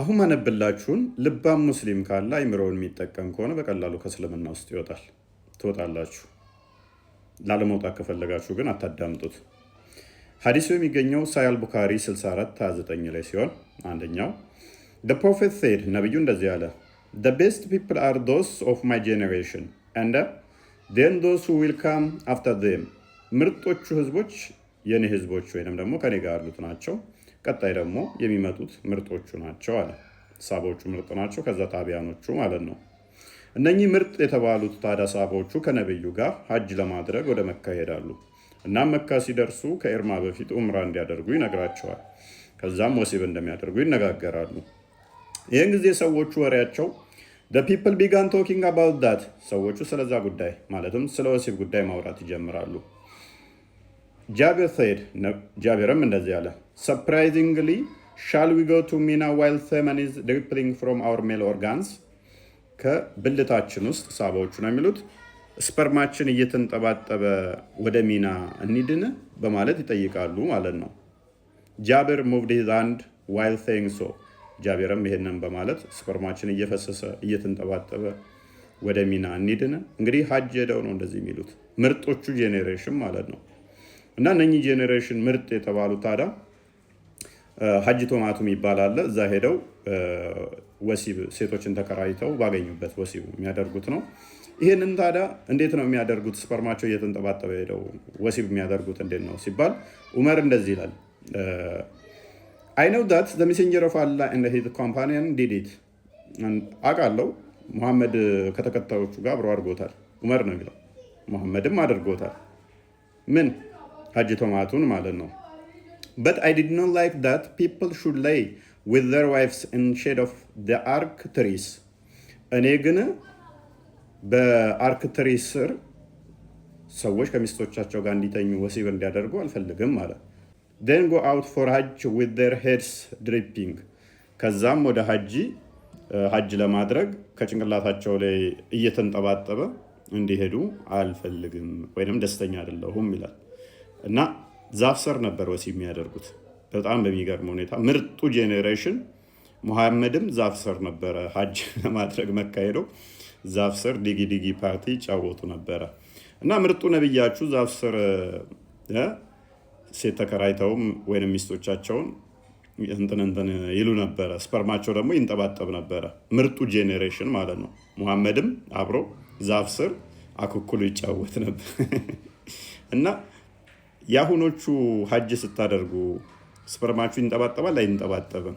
አሁን ማነብላችሁን ልባም ሙስሊም ካለ አይምሮውን የሚጠቀም ከሆነ በቀላሉ ከእስልምና ውስጥ ይወጣል ትወጣላችሁ። ላለመውጣት ከፈለጋችሁ ግን አታዳምጡት። ሐዲሱ የሚገኘው ሳሂህ ቡኻሪ 64:29 ላይ ሲሆን አንደኛው the prophet said ነብዩ እንደዚህ አለ the best people are those of my generation and then those who will come after them ምርጦቹ ህዝቦች የኔ ህዝቦች ወይንም ደግሞ ከኔ ጋር ያሉት ናቸው ቀጣይ ደግሞ የሚመጡት ምርጦቹ ናቸው አለ። ሳቦቹ ምርጥ ናቸው ከዛ ታቢያኖቹ ማለት ነው። እነኚህ ምርጥ የተባሉት ታዲያ ሳቦቹ ከነብዩ ጋር ሐጅ ለማድረግ ወደ መካ ይሄዳሉ እና መካ ሲደርሱ ከኢርማ በፊት ኡምራ እንዲያደርጉ ይነግራቸዋል። ከዛም ወሲብ እንደሚያደርጉ ይነጋገራሉ። ይህን ጊዜ ሰዎቹ ወሬያቸው the people began talking about that ሰዎቹ ስለዛ ጉዳይ ማለትም ስለ ወሲብ ጉዳይ ማውራት ይጀምራሉ። ጃቢርም እንደዚህ አለ surprisingly shall we go to Mina while semen is dripping from our male organs ከብልታችን ውስጥ ሳቦቹ ነው የሚሉት ስፐርማችን እየተንጠባጠበ ወደ ሚና እንሂድን በማለት ይጠይቃሉ ማለት ነው። ጃቢር moved his hand while saying so ጃቢርም ይሄንን በማለት ስፐርማችን እየፈሰሰ እየተንጠባጠበ ወደ ሚና እንሂድን እንግዲህ ሐጅ ሄደው ነው እንደዚህ የሚሉት ምርጦቹ ጄኔሬሽን ማለት ነው። እና እነኚህ ጄኔሬሽን ምርጥ የተባሉ ታዲያ ሐጅ ቶማቱም ይባላል እዛ ሄደው ወሲብ ሴቶችን ተከራይተው ባገኙበት ወሲብ የሚያደርጉት ነው። ይሄንን ታዲያ እንዴት ነው የሚያደርጉት? ስፐርማቸው እየተንጠባጠበ ሄደው ወሲብ የሚያደርጉት እንዴት ነው ሲባል ዑመር እንደዚህ ይላል I know that the messenger of Allah and his companion did it አውቃለሁ መሐመድ ከተከታዮቹ ጋር አብረው አድርጎታል። ዑመር ነው የሚለው መሐመድም አድርጎታል ምን ሐጅ ቶማቱን ማለት ነው። But I did not like that people should lay with their wives in shade of the ark trees እኔ ግን በአርክ ትሪ ስር ሰዎች ከሚስቶቻቸው ጋር እንዲተኙ ወሲብ እንዲያደርጉ አልፈልግም ማለት then go out for hajj with their heads dripping ከዛም ወደ ሐጅ ለማድረግ ከጭንቅላታቸው ላይ እየተንጠባጠበ እንዲሄዱ አልፈልግም ወይንም ደስተኛ አይደለሁም ይላል። እና ዛፍ ስር ነበር ወሲብ የሚያደርጉት በጣም በሚገርም ሁኔታ ምርጡ ጄኔሬሽን መሐመድም ዛፍ ስር ነበረ ሐጅ ለማድረግ መካሄደው ዛፍ ስር ዲጊ ፓርቲ ጫወቱ ነበረ። እና ምርጡ ነብያችሁ ዛፍ ስር ሴት ተከራይተውም ወይንም ሚስቶቻቸውን እንትን ይሉ ነበረ ስፐርማቸው ደግሞ ይንጠባጠብ ነበረ ምርጡ ጄኔሬሽን ማለት ነው። መሐመድም አብሮ ዛፍ ስር አኩኩሉ ይጫወት ነበር። እና ያሁኖቹ ሐጅ ስታደርጉ ስፐርማችሁ ይንጠባጠባል አይንጠባጠብም?